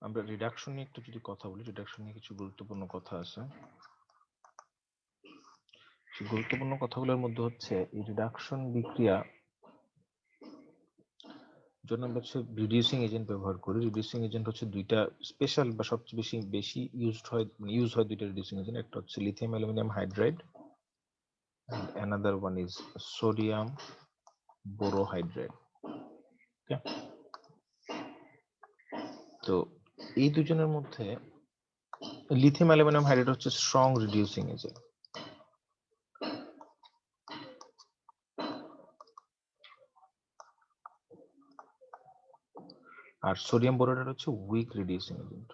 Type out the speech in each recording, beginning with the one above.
আমরা রিডাকশন নিয়ে একটু যদি কথা বলি, রিডাকশন নিয়ে কিছু গুরুত্বপূর্ণ কথা আছে। সেই গুরুত্বপূর্ণ কথাগুলোর মধ্যে হচ্ছে এই রিডাকশন বিক্রিয়া জন্য আমরা হচ্ছে রিডিউসিং এজেন্ট ব্যবহার করি। রিডিউসিং এজেন্ট হচ্ছে দুইটা স্পেশাল বা সবচেয়ে বেশি ইউজ হয় দুইটা রিডিউসিং এজেন্ট। একটা হচ্ছে lithium aluminium hydride, another one is sodium borohydride. Okay, তো এই দুজনের মধ্যে লিথিয়াম অ্যালুমিনিয়াম হাইড্রাইড হচ্ছে স্ট্রং রিডিউসিং এজেন্ট, আর সোডিয়াম বোরোহাইড্রাইড হচ্ছে উইক রিডিউসিং এজেন্ট।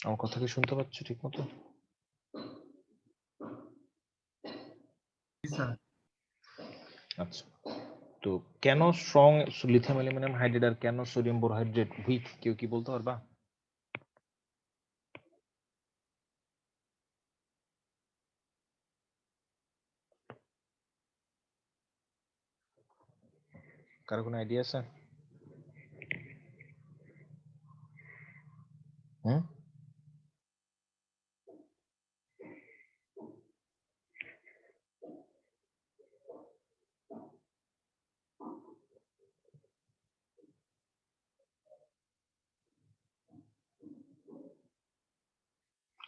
আমার কথা কি শুনতে পাচ্ছ ঠিক মতো? আচ্ছা, তো কেন স্ট্রং লিথিয়াম অ্যালুমিনিয়াম হাইড্রাইড আর কেন সোডিয়াম বোরোহাইড্রেট উইক, কেউ কি বলতে পারবা? কারো কোনো আইডিয়া আছে? হুম,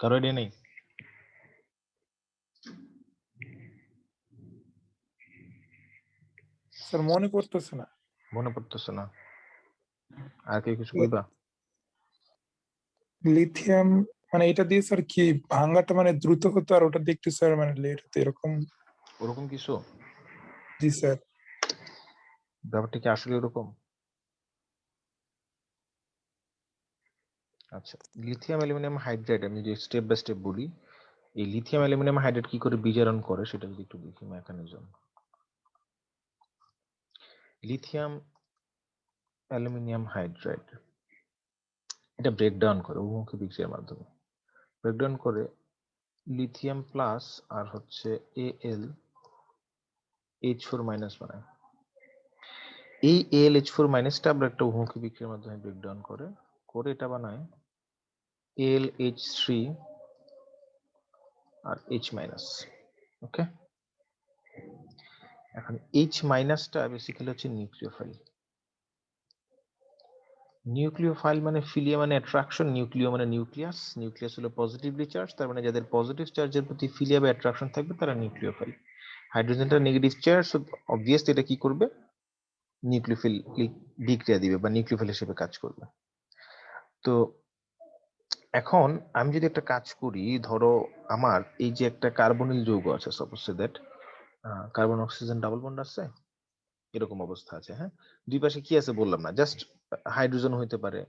কারো আইডিয়া নেই? স্যার মনে পড়তেছে না। মনে পড়তেছে না? আর কেউ কিছু কইবা? লিথিয়াম মানে এটা দিয়ে স্যার কি ভাঙাটা মানে দ্রুত হতো, আর ওটা দেখতে স্যার মানে লেট হতো এরকম। ওরকম কিছু? জি স্যার। ব্যাপারটা কি আসলে ওরকম? আচ্ছা, লিথিয়াম অ্যালুমিনিয়াম হাইড্রাইড আমি যদি স্টেপ বাই স্টেপ বলি, এই লিথিয়াম অ্যালুমিনিয়াম হাইড্রাইড কি করে বিজারণ করে সেটা যদি একটু দেখি মেকানিজম। লিথিয়াম অ্যালুমিনিয়াম হাইড্রাইড এটা ব্রেকডাউন করে বহুমুখী বিক্রিয়ার মাধ্যমে। ব্রেকডাউন করে লিথিয়াম প্লাস আর হচ্ছে AlH4 মাইনাস বানায়। এই AlH4 মাইনাসটা আমরা একটা বহুমুখী বিক্রিয়ার মাধ্যমে ব্রেকডাউন করে এটা বানায় AlH3 আর H মাইনাস। ওকে, এখন H মাইনাসটা বেসিক্যালি হচ্ছে নিউক্লিওফাইল। নিউক্লিওফাইল মানে ফিলিয়া মানে অ্যাট্রাকশন, নিউক্লিও মানে নিউক্লিয়াস, নিউক্লিয়াস হলো পজিটিভলি চার্জ, তার মানে যাদের পজিটিভ চার্জের প্রতি ফিলিয়া বা অ্যাট্রাকশন থাকবে তারা নিউক্লিওফাইল। হাইড্রোজেনটা নেগেটিভ চার্জ, সো অবভিয়াসলি এটা কি করবে? নিউক্লিওফিল বিক্রিয়া দিবে বা নিউক্লিওফিল হিসেবে কাজ করবে। তো এখন আমি যদি একটা কাজ করি, ধরো আমার এই যে একটা কার্বনিল যৌগ আছে, suppose that carbon oxygen double bond আছে, এরকম অবস্থা আছে। হ্যাঁ, দুই পাশে কি আছে বললাম না, জাস্ট হাইড্রোজেন হইতে পারে,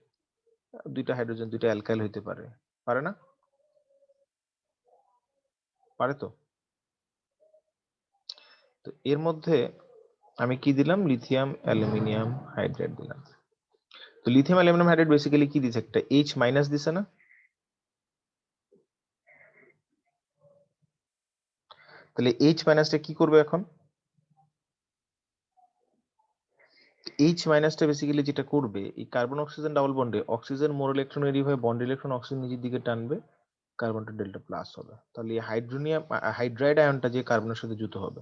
দুইটা হাইড্রোজেন দুইটা অ্যালকাইল হইতে পারে, পারে না? পারে তো। তো এর মধ্যে আমি কি দিলাম? লিথিয়াম অ্যালুমিনিয়াম হাইড্রাইড দিলাম। তো লিথিয়াম অ্যালুমিনিয়াম হাইড্রাইড বেসিক্যালি কি দিছে? একটা H মাইনাস দিছে না? তাহলে H মাইনাসটা কি করবে এখন? H মাইনাসটা বেসিক্যালি যেটা করবে, এই কার্বন অক্সিজেন ডাবল বন্ডে অক্সিজেন মোর ইলেকট্রন এরিয়া হয়ে বন্ড ইলেকট্রন অক্সিজেন নিচের দিকে টানবে, কার্বনটা ডেল্টা প্লাস হবে। তাহলে এই হাইড্রাইড আয়নটা যে কার্বনের সাথে যুক্ত হবে,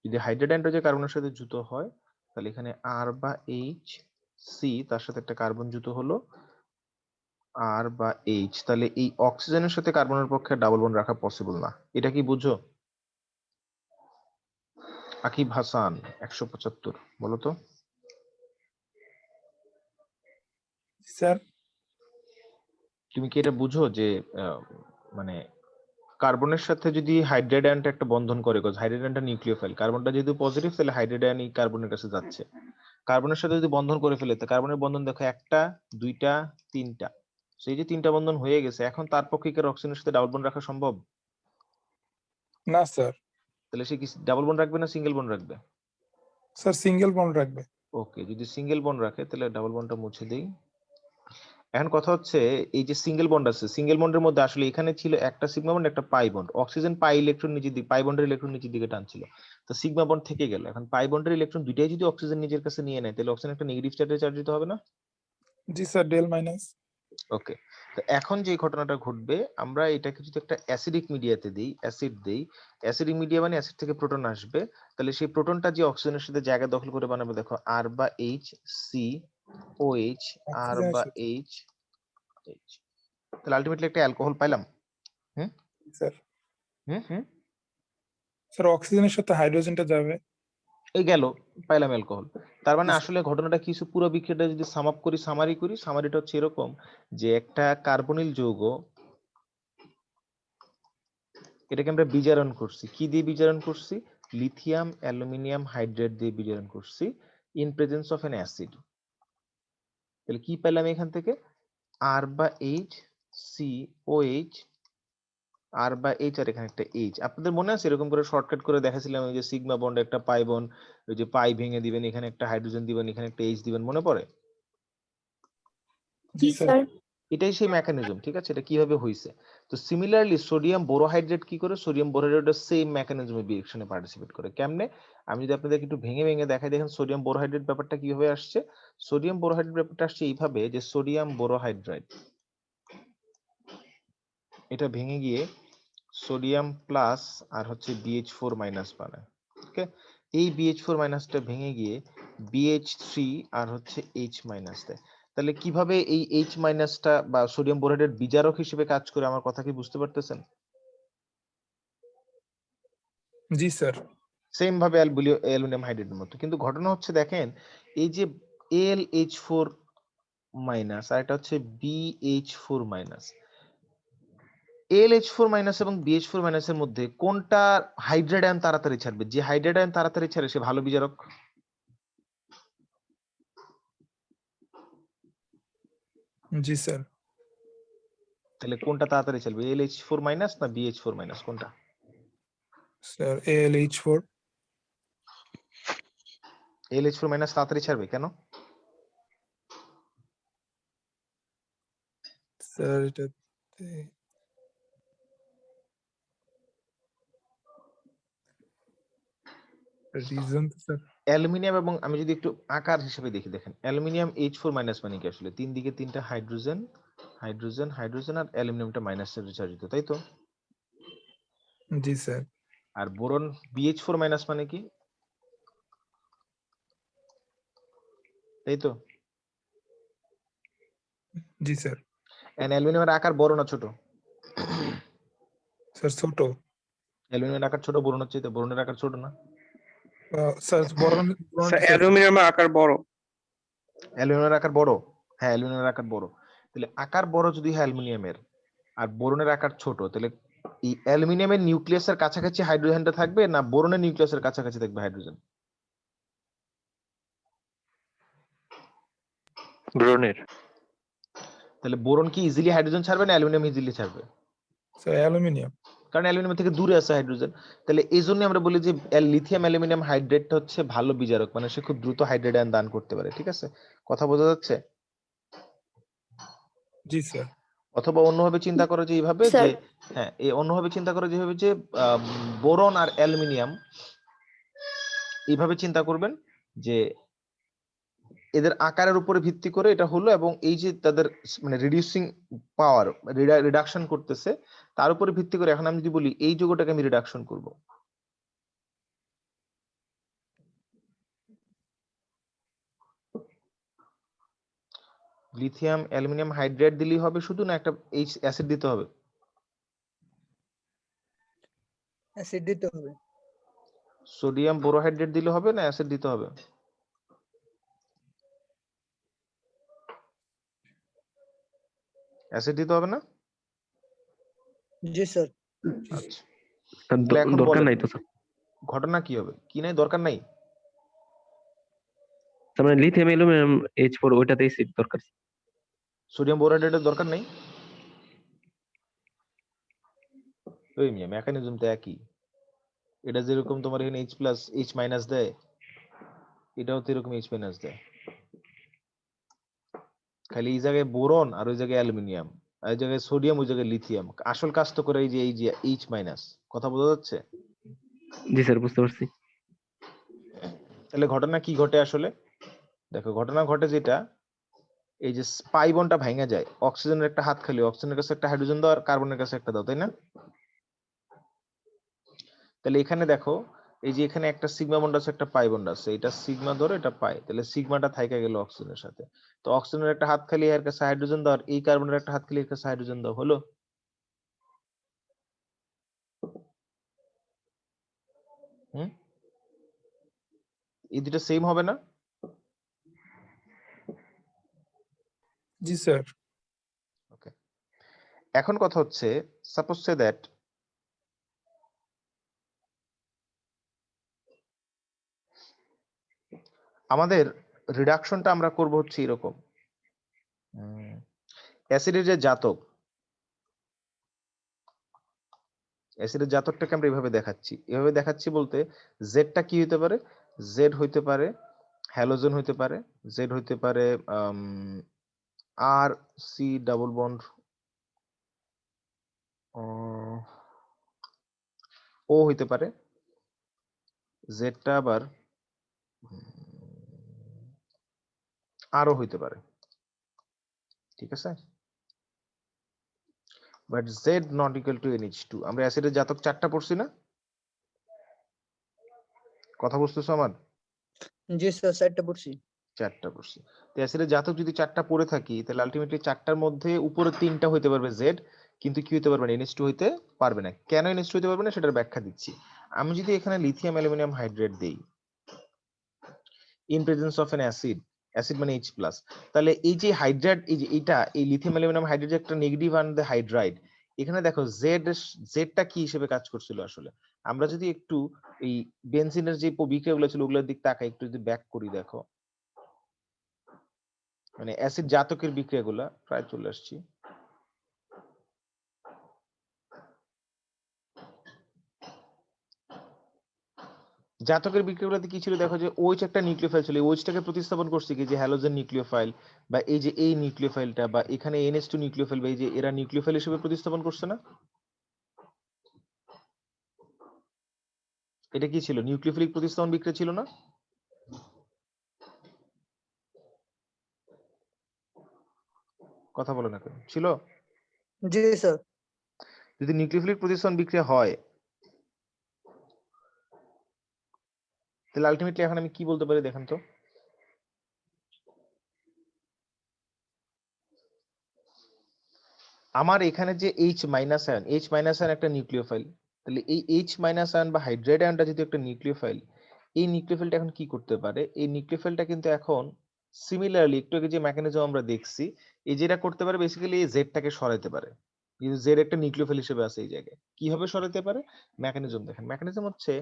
যদি হাইড্রাইড আয়নটা যে কার্বনের সাথে যুক্ত হয়, তাহলে এখানে R বা H, C তার সাথে একটা কার্বন যুক্ত হলো, R বা H, তাহলে এই অক্সিজেনের সাথে কার্বনের পক্ষে ডাবল বন্ড রাখা পসিবল না। এটা কি বুঝো? আকিব হাসান 175 বলো তো। স্যার তুমি কি এটা বুঝো যে মানে কার্বনের সাথে যদি হাইড্রাইড আয়নটা একটা বন্ধন করে, হাইড্রাইড আয়নটা নিউক্লিওফাইল, কার্বনটা যেহেতু পজিটিভ তাহলে হাইড্রাইড আয়ন এই কার্বনের কাছে যাচ্ছে, কার্বনের সাথে যদি বন্ধন করে ফেলে, তো কার্বনের বন্ধন দেখো একটা দুইটা তিনটা, সেই যে তিনটা বন্ধন হয়ে গেছে, এখন তার পক্ষে কি অক্সিজেনের সাথে ডাবল বন্ড রাখা সম্ভব? না স্যার। তাহলে সে কি ডাবল বন্ড রাখবে না সিঙ্গেল বন্ড রাখবে? স্যার সিঙ্গেল বন্ড রাখবে। ওকে, যদি সিঙ্গেল বন্ড রাখে তাহলে ডাবল বন্ডটা মুছে দেই। এখন কথা হচ্ছে এই যে সিঙ্গেল বন্ড আছে, সিঙ্গেল বন্ডের মধ্যে আসলে এখানে ছিল একটা সিগমা বন্ড একটা pi bond, oxygen pi electron নিচের দিকে, পাই বন্ডের ইলেকট্রন নিচের দিকে টানছিল, তো সিগমা বন্ড থেকে গেল। এখন পাই বন্ডের ইলেকট্রন দুইটাই যদি অক্সিজেন নিজের কাছে নিয়ে নেয় তাহলে অক্সিজেন একটা নেগেটিভ চার্জে চার্জিত হবে না? জি স্যার, ডেল মাইনাস। ওকে, তো এখন যে ঘটনাটা ঘটবে, আমরা এটাকে যদি একটা অ্যাসিডিক মিডিয়াতে দিই, অ্যাসিড দেই, অ্যাসিডিক মিডিয়া মানে অ্যাসিড থেকে প্রোটন আসবে, তাহলে সেই প্রোটনটা যে অক্সিজেনের সাথে জায়গা দখল করে বানাবে, দেখো আর বা এইচ সি ও এইচ, আর অক্সিজেনের বা সাথে। এইচ এইচ, তাহলে আলটিমেটলি একটা অ্যালকোহল পাইলাম। হুম স্যার হুম হুম স্যার অক্সিজেনের সাথে হাইড্রোজেনটা যাবে। এই গেল, পাইলাম অ্যালকোহল। তার মানে জি স্যার। আসলে ঘটনাটা কিছু, পুরো বিক্রিয়াটা যদি সাম আপ করি, সামারি করি, সামারিটা হচ্ছে এরকম যে একটা কার্বনিল যৌগ, এটাকে আমরা বিজারণ করছি, কি দিয়ে বিজারণ করছি? লিথিয়াম অ্যালুমিনিয়াম হাইড্রেট দিয়ে বিজারণ করছি in presence of N acid. তাহলে কি পেলাম এখান থেকে? আর বা এইচ সি ও এইচ, আর বা এইচ, আর এখানে একটা এইচ। আপনাদের মনে আছে এরকম করে শর্টকাট করে দেখাছিলাম, ওই যে সিগমা বন্ড একটা পাই বন্ড, ওই যে পাই ভেঙে দিবেন, এখানে একটা হাইড্রোজেন দিবেন, এখানে একটা এইচ দিবেন, মনে পড়ে? জি স্যার। এটাই সেই মেকানিজম, ঠিক আছে? এটা কিভাবে হইছে? তো সিমিলারলি সোডিয়াম বোরোহাইড্রেট কি করে? সোডিয়াম বোরোহাইড্রেট সেম মেকানিজমে রিঅ্যাকশনে পার্টিসিপেট করে। কেমনে? আমি যদি আপনাদের একটু ভেঙে ভেঙে দেখাই, দেখেন সোডিয়াম বোরোহাইড্রেট ব্যাপারটা কিভাবে আসছে। সোডিয়াম বোরোহাইড্রেট ব্যাপারটা আসছে এইভাবে যে সোডিয়াম বোরোহাইড্রাইট এটা ভেঙে গিয়ে সোডিয়াম প্লাস আর হচ্ছে BH4 মাইনাস বানায়। ওকে, এই BH4 মাইনাসটা ভেঙে গিয়ে BH3 আর হচ্ছে H মাইনাস দেয়। তাহলে কিভাবে এই H মাইনাসটা বা সোডিয়াম বোরোহাইড্রেট বিজারক হিসেবে কাজ করে, আমার কথা কি বুঝতে পারতেছেন? জি স্যার। সেম ভাবে অ্যালুমিনিয়াম হাইড্রেটের মতো, কিন্তু ঘটনা হচ্ছে দেখেন, এই যে AlH4 মাইনাস আর এটা হচ্ছে BH4 মাইনাস, AlH4 মাইনাস এবং BH4 মাইনাসের মধ্যে কোনটা হাইড্রেট আয়ন তাড়াতাড়ি ছাড়বে? যে হাইড্রেট আয়ন তাড়াতাড়ি ছাড়ে সে ভালো বিজারক। জি স্যার। তাহলে কোনটা তাড়াতাড়ি ছাড়বে, AlH4 মাইনাস না BH4 মাইনাস, কোনটা? Sir AlH4। AlH4 মাইনাস তাড়াতাড়ি ছাড়বে কেন? স্যার এটাতে রিজন তো স্যার। অ্যালুমিনিয়াম, এবং আমি যদি একটু আকার হিসেবে দেখি, দেখেন অ্যালুমিনিয়াম H4 মাইনাস মানে কি আসলে তিন দিকে তিনটা হাইড্রোজেন, হাইড্রোজেন হাইড্রোজেন, আর অ্যালুমিনিয়ামটা মাইনাস চার্জে চার্জিত, তাই তো? জি স্যার। আর বোরন BH4 মাইনাস মানে কি, তাই তো? জি স্যার। এন্ড অ্যালুমিনিয়ামের আকার বড় না ছোট? স্যার ছোট। অ্যালুমিনিয়ামের আকার ছোট, বোরনের চাইতে বোরনের আকার ছোট না? স্যার বরণ স্যার অ্যালুমিনিয়ামের আকার বড়। অ্যালুমিনিয়ামের আকার বড়, হ্যাঁ অ্যালুমিনিয়ামের আকার বড়। তাহলে আকার বড় যদি হয় অ্যালুমিনিয়ামের, আর বোরনের আকার ছোট, তাহলে এই অ্যালুমিনিয়ামের নিউক্লিয়াসের কাছাকাছি হাইড্রোজেনটা থাকবে না বোরনের নিউক্লিয়াসের কাছাকাছি থাকবে হাইড্রোজেন? ব্রোনের। তাহলে বোরন কি ইজিলি হাইড্রোজেন ছাড়বে না অ্যালুমিনিয়াম ইজিলি ছাড়বে? Sir aluminium. কারণ অ্যালুমিনিয়াম থেকে দূরে আছে হাইড্রোজেন। তাহলে এই জন্য আমরা বলি যে লিথিয়াম অ্যালুমিনিয়াম হাইড্রেটটা হচ্ছে ভালো বিজারক, মানে সে খুব দ্রুত হাইড্রেট আয়ন দান করতে পারে, ঠিক আছে? কথা বোঝা যাচ্ছে? জি স্যার। অথবা অন্যভাবে চিন্তা করো যে এইভাবে যে, হ্যাঁ এই অন্যভাবে চিন্তা করো যেভাবে যে বোরন আর অ্যালুমিনিয়াম, এইভাবে চিন্তা করবেন যে এদের আকারের উপরে ভিত্তি করে এটা হলো, এবং এই যে তাদের মানে রিডিউসিং পাওয়ার, রিডাকশন করতেছে, তার উপরে ভিত্তি করে এখন আমি যদি বলি এই যৌগটাকে আমি রিডাকশন করব, লিথিয়াম অ্যালুমিনিয়াম হাইড্রেট দিলেই হবে শুধু, না একটা এইচ অ্যাসিড দিতে হবে? অ্যাসিড দিতে হবে। সোডিয়াম বোরোহাইড্রেট দিলে হবে না অ্যাসিড দিতে হবে? অ্যাসিড দিতে হবে না? জি স্যার। আচ্ছা, তাহলে এখন দরকার বলেন নাই তো স্যার। ঘটনা কি হবে? কি নাই, দরকার নাই? তার মানে লিথিয়াম অ্যালুমিনিয়াম H4 ওইটাতে অ্যাসিড দরকার। সোডিয়াম বোরোহাইড্রেটের দরকার নাই? ওই মিয়া মেকানিজম তো একই। এটা যেরকম তোমার এখানে H প্লাস H মাইনাস দেয়, এটাও তো এরকম H মাইনাস দেয়। খালি এই জায়গায় বোরন আর ওই জায়গায় অ্যালুমিনিয়াম, আর এই জায়গায় সোডিয়াম, ওই জায়গায় লিথিয়াম। আসল কাজ তো করে এই যে এইচ মাইনাস। কথা বোঝা যাচ্ছে? জি স্যার, বুঝতে পারছি। তাহলে ঘটনা কি ঘটে আসলে? দেখো ঘটনা ঘটে যেটা, এই যে পাই বন্ডটা ভাঙা যায়, অক্সিজেনের একটা হাত খালি, অক্সিজেনের কাছে একটা হাইড্রোজেন দাও আর কার্বনের কাছে একটা দাও, তাই না? তাহলে এখানে দেখো, এই যে এখানে একটা সিগমা বন্ড আছে, একটা পাই বন্ড আছে, এটা সিগমা ধরো, এটা পাই, তাহলে সিগমাটা থাইকা গেল অক্সিজেনের সাথে। তো অক্সিজেনের একটা হাত খালি, এর কাছে হাইড্রোজেন দাও, আর এই কার্বনের একটা হাত খালি, এর কাছে হাইড্রোজেন দাও, হলো? হুম, এই দুটো সেম হবে না? জি স্যার। ওকে, এখন কথা হচ্ছে, সাপোজ সে দ্যাট আমাদের রিডাকশনটা আমরা করব হচ্ছে এরকম, অ্যাসিডের যে জাতক, অ্যাসিডের জাতকটাকে আমরা এভাবে দেখাচ্ছি। এভাবে দেখাচ্ছি বলতে, জেডটা কি হতে পারে? জেড হইতে পারে হ্যালোজেন, হইতে পারে জেড, হইতে পারে আর সি ডাবল বন্ড, ও হইতে পারে, জেডটা আবার আরও হইতে পারে, ঠিক আছে? But z nought equal to NH2। আমরা অ্যাসিডের জাতক 4টা পড়ছি না? কথা বুঝতেছো আমার? জি স্যার, 4টা পড়ছি। 4টা পড়ছি। তো অ্যাসিডের জাতক যদি 4টা পড়ে থাকি, তাহলে আলটিমেটলি 4টার মধ্যে উপরে 3টা হইতে পারবে জেড, কিন্তু কি হইতে পারবে না? NH2 হইতে পারবে না। কেন NH2 হইতে পারবে না সেটার ব্যাখ্যা দিচ্ছি। আমি যদি এখানে লিথিয়াম অ্যালুমিনিয়াম হাইড্রেট দেই in presence of an acid, acid মানে H+, তাহলে এই যে হাইড্রাইড, এই যে এটা, এই লিথিয়াম অ্যালুমিনিয়াম হাইড্রেট একটা নেগেটিভ আন দ্য হাইড্রাইড, এখানে দেখো জেডটা কি হিসেবে কাজ করছিল আসলে? আমরা যদি একটু এই বেনজিনের যে বিক্রিয়াগুলো ছিল ওগুলোর দিক তাকাই, একটু যদি ব্যাক করি, দেখো মানে অ্যাসিড জাতকের বিক্রিয়াগুলা, প্রায় চলে আসছি। জাতকের বিক্রিয়াগুলোতে কি ছিল দেখো, যে OH একটা নিউক্লিওফাইল ছিল, OH-টাকে প্রতিস্থাপন করছে কি, যে হ্যালোজেন নিউক্লিওফাইল, বা এই যে এই নিউক্লিওফাইলটা, বা এখানে NH2 নিউক্লিওফাইল, বা এই যে এরা নিউক্লিওফাইল হিসেবে প্রতিস্থাপন করছে না? এটা কি ছিল? নিউক্লিওফিলিক প্রতিস্থাপন বিক্রিয়া ছিল না? কথা বলে না কেন? ছিল? জি স্যার। যদি নিউক্লিওফিলিক প্রতিস্থাপন বিক্রিয়া হয়, তাহলে আলটিমেটলি এখন আমি কি বলতে পারি দেখেন তো? আমার এখানে যে H minus ion, H minus ion একটা নিউক্লিওফাইল, তাহলে এই H মাইনাস আয়ন বা হাইড্রাইড আয়নটা যদি একটা নিউক্লিওফাইল, এই নিউক্লিওফাইলটা এখন কি করতে পারে? এই নিউক্লিওফাইলটা কিন্তু এখন সিমিলারলি একটু আগে যে মেকানিজম আমরা দেখছি, এই যেটা করতে পারে বেসিক্যালি এই জেডটাকে সরাইতে পারে। কিন্তু জেড একটা নিউক্লিওফাইল হিসেবে আছে এই জায়গায়, কিভাবে সরাইতে পারে? মেকানিজম দেখেন, মেকানিজম হচ্ছে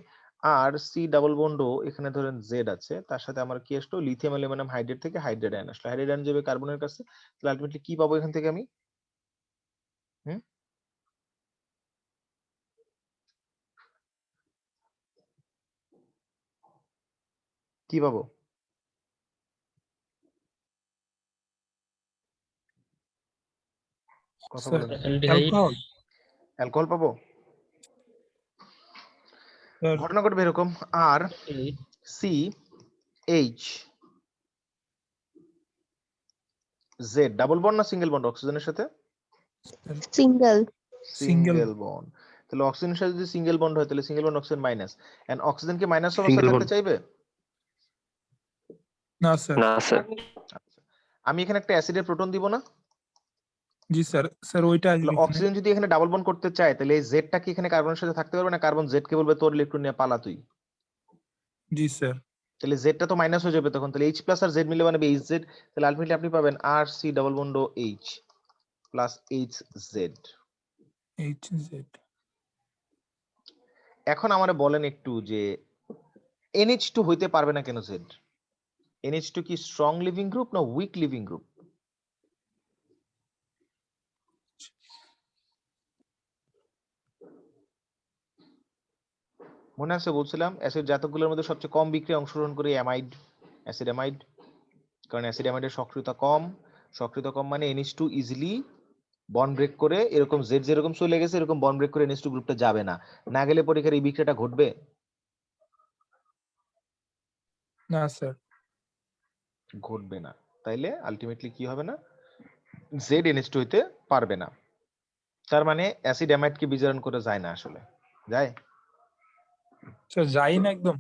আর সি ডাবল বন্ডও, এখানে ধরেন জেড আছে, তার সাথে আমার কি আসলো? লিথিয়াম অ্যালুমিনিয়াম হাইড্রেট থেকে হাইড্রেট আয়ন আসলো, হাইড্রেট আয়ন যাবে কার্বনের কাছে, তাহলে আলটিমেটলি কি পাবো এখান থেকে আমি? হুম, কি পাবো? কথা স্যার বলেন। অ্যালকোহল। অ্যালকোহল পাবো। স্যার ঘটনা ঘটবে এরকম, R C H Z double bond না সিঙ্গেল বন্ড অক্সিজেনের সাথে? সিঙ্গেল। সিঙ্গেল। Single bond. তাহলে অক্সিজেনের সাথে যদি সিঙ্গেল বন্ড হয়, তাহলে single bond oxygen minus, and oxygen কি মাইনাস অবস্থায় Single থাকতে bond। চাইবে? না স্যার। না স্যার। আচ্ছা, আমি এখানে একটা অ্যাসিডের প্রোটন দিব না? জি স্যার। স্যার ওইটা আসবে তাহলে এখানে। অক্সিজেন যদি এখানে ডাবল বন্ড করতে চায়, তাহলে এই জেডটা কি এখানে কার্বনের সাথে থাকতে পারবে না? কার্বন জেড কে বলবে তোর ইলেকট্রন নিয়ে পালা তুই। জি স্যার। তাহলে জেডটা তো মাইনাস হয়ে যাবে তখন, তাহলে H প্লাস আর জেড মিলে বানাবে এইচ জেড, তাহলে আলটিমেটলি আপনি পাবেন R C double bond H plus H Z. H Z. এখন আমারে বলেন একটু যে NH2 হইতে পারবে না কেন জেড? NH2 কি স্ট্রং লিভিং গ্রুপ না উইক লিভিং গ্রুপ? মনে আছে বলছিলাম অ্যাসিড জাতকগুলোর মধ্যে সবচেয়ে কম বিক্রিয়া অংশগ্রহণ করে অ্যামাইড, অ্যাসিড অ্যামাইড, কারণ অ্যাসিড অ্যামাইডের সক্রিয়তা কম, সক্রিয়তা কম মানে NH2 ইজিলি বন্ড ব্রেক করে এরকম জেড যেরকম চলে গেছে এরকম বন্ড ব্রেক করে NH2 গ্রুপটা যাবে না, না গেলে পরীক্ষার এই বিক্রিয়াটা ঘটবে? না স্যার। ঘটবে না। তাইলে আলটিমেটলি কি হবে না, জেড NH2 হইতে পারবে না। তার মানে অ্যাসিড অ্যামাইডকে বিজারণ করে যায় না, আসলে যায়? স্যার যাই না একদম।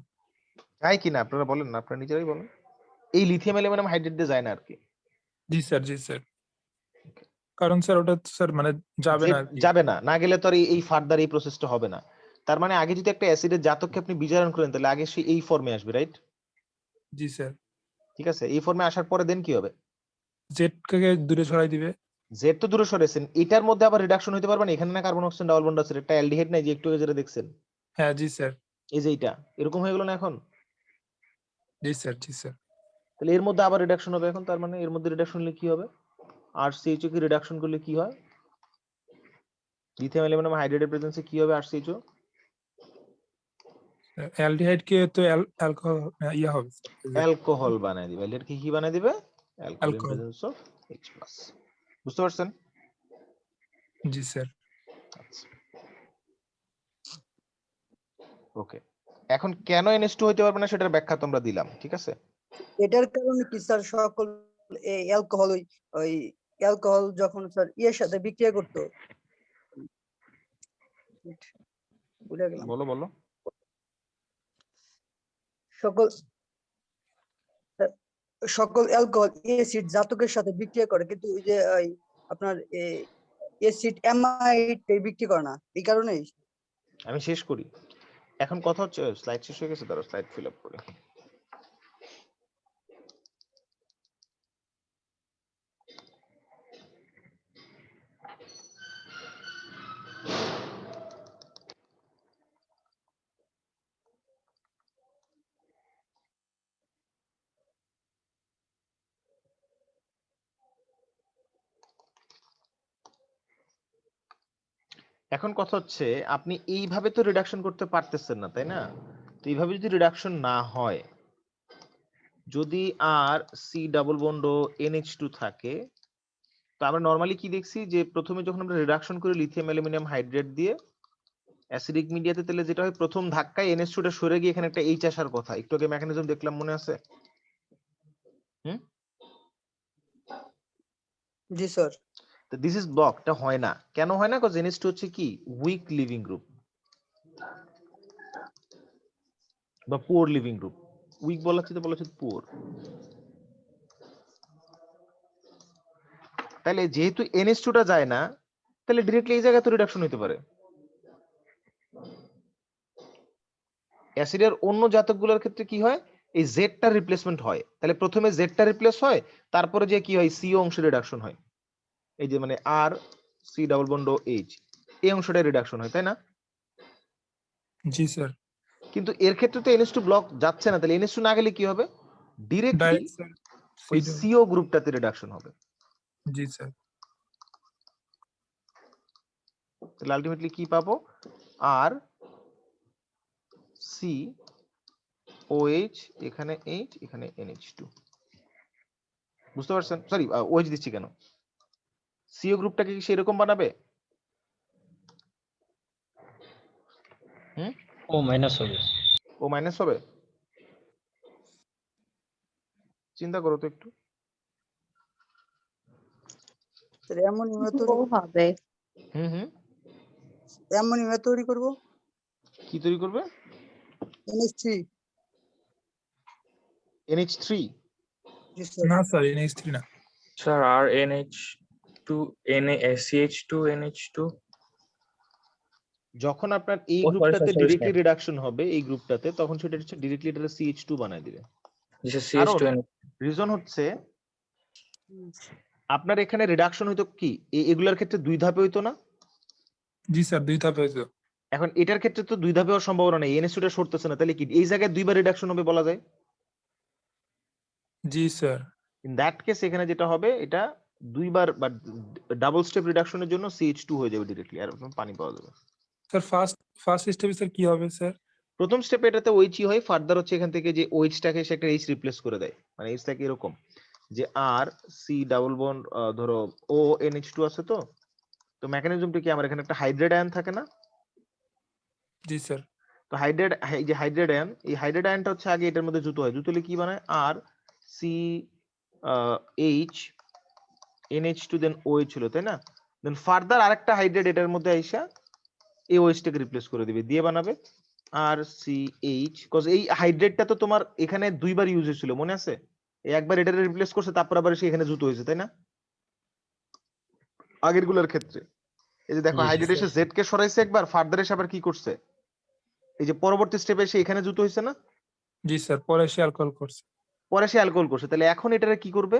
যায় কিনা আপনারা বলেন না, আপনারা নিজেরাই বলেন। এই লিথিয়াম অ্যালুমিনিয়াম হাইড্রেট দিয়ে যায় না আর কি। জি স্যার, জি স্যার। কারণ স্যার ওটা তো স্যার মানে যাবে না আর কি। যাবে না, না গেলে তো আর এই ফার্দার এই প্রসেসটা হবে না। তার মানে আগে যদি একটা অ্যাসিডের জাতককে আপনি বিজারণ করেন তাহলে আগে সে এই ফর্মে আসবে, রাইট? জি স্যার। ঠিক আছে, এই ফর্মে আসার পরে দেন কি হবে? জেড কে দূরে সরাই দিবে। জেড তো দূরে সরেছেন, এটার মধ্যে আবার রিডাকশন হতে পারবে না। এখানে না কার্বন অক্সিজেন ডাবল বন্ড আছে, একটা অ্যালডিহাইড নাই যে একটু আগে যেটা দেখছেন, হ্যাঁ জি স্যার। এই যে এইটা এরকম হয়ে গেল না এখন? জি স্যার, জি স্যার। তাহলে এর মধ্যে আবার রিডাকশন হবে এখন। তার মানে এর মধ্যে রিডাকশন হলে কি হবে? RCHO কে রিডাকশন করলে কি হয়? লিথিয়াম অ্যালুমিনিয়াম হাইড্রেটের প্রেজেন্সে কি হবে RCHO? অ্যালডিহাইড কে তো অ্যালকোহল ইয়া হবে স্যার। অ্যালকোহল বানায় দিবে। অ্যালডিহাইড কে কি বানায় দিবে? Alcohol in alcohol. Presence of H+। বুঝতে পারছেন? জি স্যার। ওকে, এখন কেন NH2 হইতে পারবে না সেটার ব্যাখ্যা তোমরা দিলাম, ঠিক আছে? এটার কারণে কি স্যার সকল অ্যালকোহল ওই অ্যালকোহল যখন স্যার ইয়ের সাথে বিক্রিয়া করতো, ভুলে গেলাম, বলো বলো। সকল সকল অ্যালকোহল অ্যাসিড জাতকের সাথে বিক্রিয়া করে, কিন্তু ওই যে ওই আপনার অ্যাসিড অ্যামাইড বিক্রি করে না, এই কারণেই। আমি শেষ করি। এখন কথা হচ্ছে স্লাইড শেষ হয়ে গেছে, দাঁড়াও স্লাইড ফিল আপ করি। এখন কথা হচ্ছে আপনি এইভাবে তো রিডাকশন করতে পারতেছেন না, তাই না? তো এইভাবে যদি রিডাকশন না হয়, যদি আর সি ডাবল বন্ড NH2 থাকে, তো আমরা নরমালি কি দেখছি যে প্রথমে যখন আমরা রিডাকশন করি লিথিয়াম অ্যালুমিনিয়াম হাইড্রেট দিয়ে অ্যাসিডিক মিডিয়াতে, তাহলে যেটা হয় প্রথম ধাক্কায় NH2 টা সরে গিয়ে এখানে একটা H আসার কথা। একটু আগে মেকানিজম দেখলাম, মনে আছে? জি স্যার। তো দিস ইজ ব্লক, এটা হয় না। কেন হয় না? কজ NH2 হচ্ছে কি উইক লিভিং গ্রুপ বা পুয়ার লিভিং গ্রুপ। উইক বলা হচ্ছে পুয়ার। তাহলে যেহেতু NH2 টা যায় না, তাহলে ডিরেক্টলি এই জায়গায় তো রিডাকশন হতে পারে। অ্যাসিডের অন্য জাতকগুলোর ক্ষেত্রে কি হয়, এই জেডটার রিপ্লেসমেন্ট হয়। তাহলে প্রথমে জেডটা রিপ্লেস হয়, তারপরে যে কি হয় সিও অংশ রিডাকশন হয়। এই যে মানে আর সি ডাবল বন্ড এইচ, এই অংশটা রিডাকশন হয়, তাই না? জি স্যার। কিন্তু এর ক্ষেত্রে তো NH2 ব্লক যাচ্ছে না, তাহলে NH2 না গেলে কি হবে? Directly direct sir. ওই সিও গ্রুপটাতে রিডাকশন হবে। জি স্যার। তাহলে আলটিমেটলি কি পাবো? আর সি OH, এখানে H, এখানে NH2। বুঝতে পারছেন? সরি, OH দিচ্ছি কেন? সিও গ্রুপটাকে কি সেরকম বানাবে? ও মাইনাস হবে। ও মাইনাস হবে? চিন্তা করো তো একটু। স্যার অ্যামোনিয়া ও হবে। অ্যামোনিয়া তৈরি করব। কি তৈরি করবে? NH3। NH3? জি স্যার। না স্যার NH3 না স্যার। আর NH2 CH2 NH2 যখন আপনার এই ও সরি গ্রুপটাতে সরি ডিরেক্টলি রিডাকশন হবে এই গ্রুপটাতে, তখন সেটা হচ্ছে ডিরেক্টলি এটা CH2 বানায় দিবে। CH2 রিজন হচ্ছে আপনার এখানে রিডাকশন হইতো কি এগুলার ক্ষেত্রে দুই ধাপে হইতো না? জি স্যার, দুই ধাপে হয়েছে। এখন এটার ক্ষেত্রে তো দুই ধাপে হওয়ার সম্ভাবনা নেই, NH2 টা সরতেছে না, তাহলে কি এই জায়গায় দুইবার রিডাকশন হবে বলা যায়? জি স্যার। ইন দ্যাট কেস এখানে যেটা হবে, এটা দুইবার বা ডাবল স্টেপ রিডাকশনের জন্য CH2 হয়ে যাবে ডিরেক্টলি, আর পানি পাওয়া যাবে। স্যার ফার্স্ট স্টেপে স্যার কি হবে স্যার? প্রথম স্টেপে এটাতে OH হয়, ফার্দার হচ্ছে এখান থেকে যে OH টাকে সে একটা H রিপ্লেস করে দেয়, মানে H টাকে এরকম যে আর সি ডাবল বন্ড ধরো ও NH2 আছে, তো মেকানিজমটা কি, আমার এখানে একটা হাইড্রেট আয়ন থাকে না? জি স্যার। তো এই যে হাইড্রেট আয়ন, এই হাইড্রেট আয়নটা হচ্ছে আগে এটার মধ্যে যুক্ত হয়, যুক্ত হলে কি বানায়, আর সি এইচ NH2 দেন OH ছিল, তাই না? দেন ফার্দার আরেকটা হাইড্রেট এটার মধ্যে আইসা এই OH টাকে রিপ্লেস করে দিবে, দিয়ে বানাবে আর সি এইচ, কজ এই হাইড্রেটটা তো তোমার এখানে দুইবার ইউজ হয়েছিল, মনে আছে? একবার এটা রিপ্লেস করছে, তারপর আবার সে এখানে যুক্ত হয়েছে, তাই না? আগের গুলোর ক্ষেত্রে এই যে দেখো জি, জি, হাইড্রেট এসে জেড কে সরাইছে একবার, ফার্দার এসে আবার কি করছে, এই যে পরবর্তী স্টেপে এসে এখানে যুক্ত হয়েছে না, জি স্যার, পরে সে অ্যালকোহল করছে। পরে সে অ্যালকোহল করছে। তাহলে এখন এটারে কি করবে,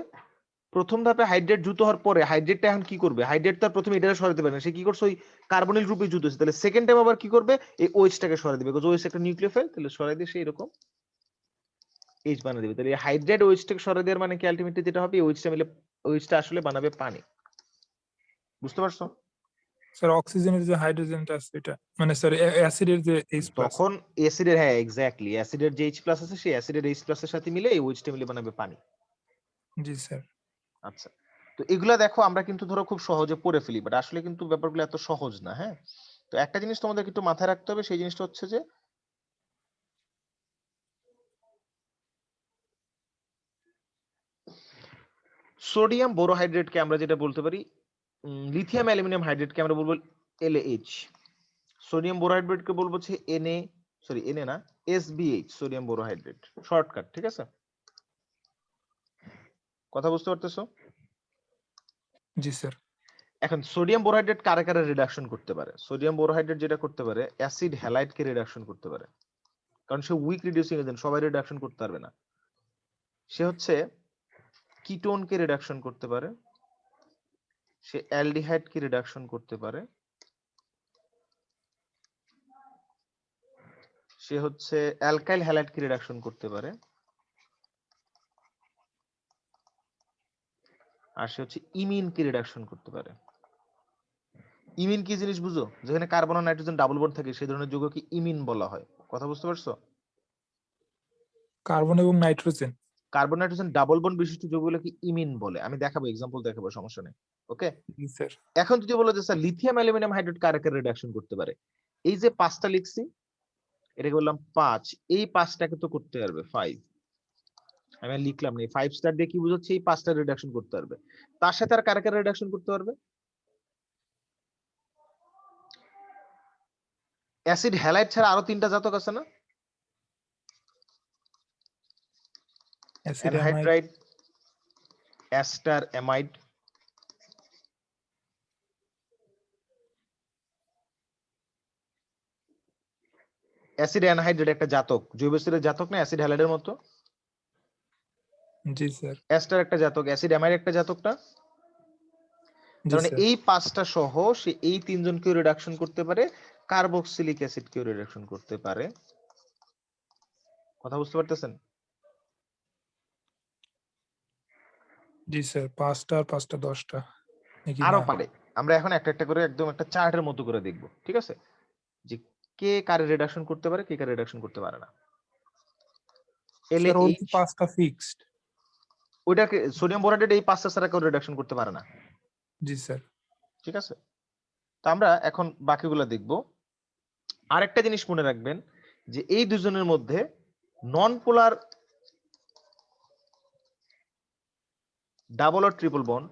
প্রথম ধাপে হাইড্রেট যুক্ত হওয়ার পরে হাইড্রেটটা এখন কি করবে, হাইড্রেট তার প্রথমে এটারে সরাতে পারে না, সে কি করছে ওই কার্বনিল গ্রুপে যুক্ত হয়েছে, তাহলে সেকেন্ড টাইম আবার কি করবে, এই OH টাকে সরাই দিবে, বিকজ OH একটা নিউক্লিওফাইল, তাহলে সরাই দিয়ে সে এরকম H বানিয়ে দিবে। তাহলে এই হাইড্রেট OH টাকে সরাই দেওয়ার মানে কি আলটিমেটলি যেটা হবে, OH টা মিলে OH টা আসলে বানাবে পানি। বুঝতে পারছো? স্যার অক্সিজেনের যে হাইড্রোজেনটা আছে এটা, মানে স্যার অ্যাসিডের যে H+, তখন অ্যাসিডের, হ্যাঁ এক্স্যাক্টলি, অ্যাসিডের যে H+ আছে সেই অ্যাসিডের H+ এর সাথে মিলে এই OH টা মিলে বানাবে পানি। জি স্যার। আচ্ছা, তো এগুলা দেখো আমরা কিন্তু ধরো খুব সহজে পড়ে ফেলি, বাট আসলে কিন্তু ব্যাপারগুলো এত সহজ না। হ্যাঁ, তো একটা জিনিস তোমাদের একটু মাথায় রাখতে হবে, সেই জিনিসটা হচ্ছে যে সোডিয়াম বোরোহাইড্রেটকে আমরা যেটা বলতে পারি, লিথিয়াম অ্যালুমিনিয়াম হাইড্রেটকে আমরা বলবো LaH, সোডিয়াম বোরোহাইড্রেটকে বলবো হচ্ছে Na না, SbH, সোডিয়াম বোরোহাইড্রেট শর্টকাট, ঠিক আছে? কথা বুঝতে পারতেছো? জি স্যার। এখন সোডিয়াম বোরোহাইড্রেট কারে কারে রিডাকশন করতে পারে? সোডিয়াম বোরোহাইড্রেট যেটা করতে পারে, অ্যাসিড হ্যালাইডকে রিডাকশন করতে পারে, কারণ সে উইক রিডিউসিং এজেন্ট, সবাই রিডাকশন করতে পারবে না। সে হচ্ছে কিটোনকে রিডাকশন করতে পারে, সে অ্যালডিহাইডকে রিডাকশন করতে পারে, সে হচ্ছে অ্যালকাইল হ্যালাইডকে রিডাকশন করতে পারে, আর সে হচ্ছে ইমিনকে রিডাকশন করতে পারে। ইমিন কি জিনিস বুঝো? যেখানে কার্বন আর নাইট্রোজেন ডাবল বন্ড থাকে সেই ধরনের যৌগকে ইমিন বলা হয়। কথা বুঝতে পারছো? কার্বন এবং nitrogen. Carbon nitrogen double bond বিশিষ্ট যৌগগুলোকে ইমিন বলে। আমি দেখাবো, এক্সাম্পল দেখাবো, সমস্যা নেই। ওকে, জি স্যার। এখন যদি বলো যে স্যার লিথিয়াম অ্যালুমিনিয়াম হাইড্রেট কারে কারে রিডাকশন করতে পারে, এই যে 5টা লিখছি, এটাকে বললাম 5, এই 5টাকে তো করতে পারবে 5, আমি আর লিখলাম না, 5 স্টার দিয়ে কি বুঝাচ্ছে, এই 5টা রিডাকশন করতে পারবে। তার সাথে আর কারে কারে রিডাকশন করতে পারবে? অ্যাসিড হ্যালাইড ছাড়া আরো 3টা জাতক আছে না, acid amide, anhydride, ester amide, acid anhydrate একটা জাতক, জৈব অ্যাসিডের জাতক না, অ্যাসিড হ্যালাইডের মতো। জি স্যার। অ্যাস্টার একটা জাতক, অ্যাসিড অ্যামাইড একটা জাতক না? জি তার মানে স্যার। এই 5টা সহ সে এই 3জনকেও রিডাকশন করতে পারে, কার্বক্সিলিক অ্যাসিডকেও রিডাকশন করতে পারে। কথা বুঝতে পারতেছেন? জি স্যার, 5টা আর 5টা 10টা নাকি আরো না? পারে। আমরা এখন একটা একটা করে একদম একটা চার্টের মতো করে দেখব, ঠিক আছে, যে কে কারে রিডাকশন করতে পারে, কে কারে রিডাকশন করতে পারে না। স্যার ওর কি LaH, 5টা ফিক্সড? ওইটাকে সোডিয়াম বোরোহাইড্রেট এই 5টা ছাড়া কেউ রিডাকশন করতে পারে না, জি স্যার। ঠিক আছে? তো আমরা এখন বাকিগুলো দেখব। আরেকটা জিনিস মনে রাখবেন যে এই দুজনের মধ্যে non polar double or triple bond,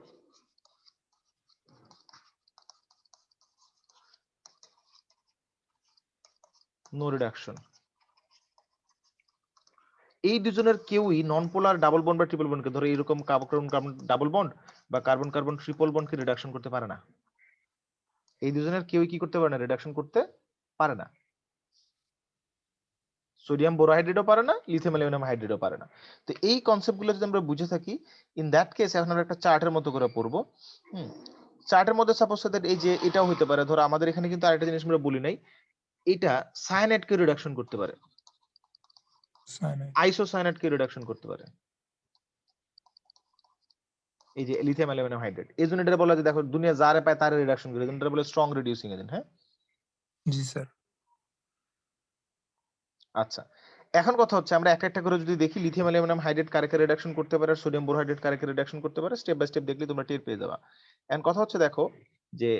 no reduction. এই দুজনের কেউই নন পোলার ডাবল বন্ড বা ট্রিপল বন্ডকে, ধরো এরকম কার্বন কার্বন ডাবল বন্ড বা কার্বন কার্বন ট্রিপল বন্ডকে রিডাকশন করতে পারে না। এই দুজনের কেউই কি করতে পারে না, রিডাকশন করতে পারে না। সোডিয়াম বোরোহাইড্রেটও পারে না, লিথিয়াম অ্যালুমিনিয়াম হাইড্রেটও পারে না। তো এই কনসেপ্টগুলো যদি আমরা বুঝে থাকি, ইন দ্যাট কেস এখন আমরা একটা চার্টের মতো করে পড়বো। চার্টের মধ্যে সাপোজ দ্যাট এই যে এটাও হতে পারে, ধরো আমাদের এখানে কিন্তু আরেকটা জিনিস আমরা বলি নাই, এটা সায়ানাইডকে রিডাকশন করতে পারে, সায়ানাইড। আইসোসায়ানাইডকে রিডাকশন করতে পারে, এই যে লিথিয়াম অ্যালুমিনিয়াম হাইড্রেট। এই জন্য এটা বলা যে দেখো দুনিয়া যারে পায় তারে রিডাকশন করে, এটা বলে স্ট্রং রিডিউসিং এজেন্ট। হ্যাঁ, জি স্যার। আচ্ছা, এখন কথা হচ্ছে আমরা একটা একটা করে যদি দেখি লিথিয়াম অ্যালুমিনিয়াম হাইড্রেট কারে রিডাকশন করতে পারে আর সোডিয়াম বোরহাইড্রেট কারে রিডাকশন করতে পারে, স্টেপ বাই স্টেপ দেখলে তোমরা টের পেয়ে যাবা। এখন কথা হচ্ছে দেখো যে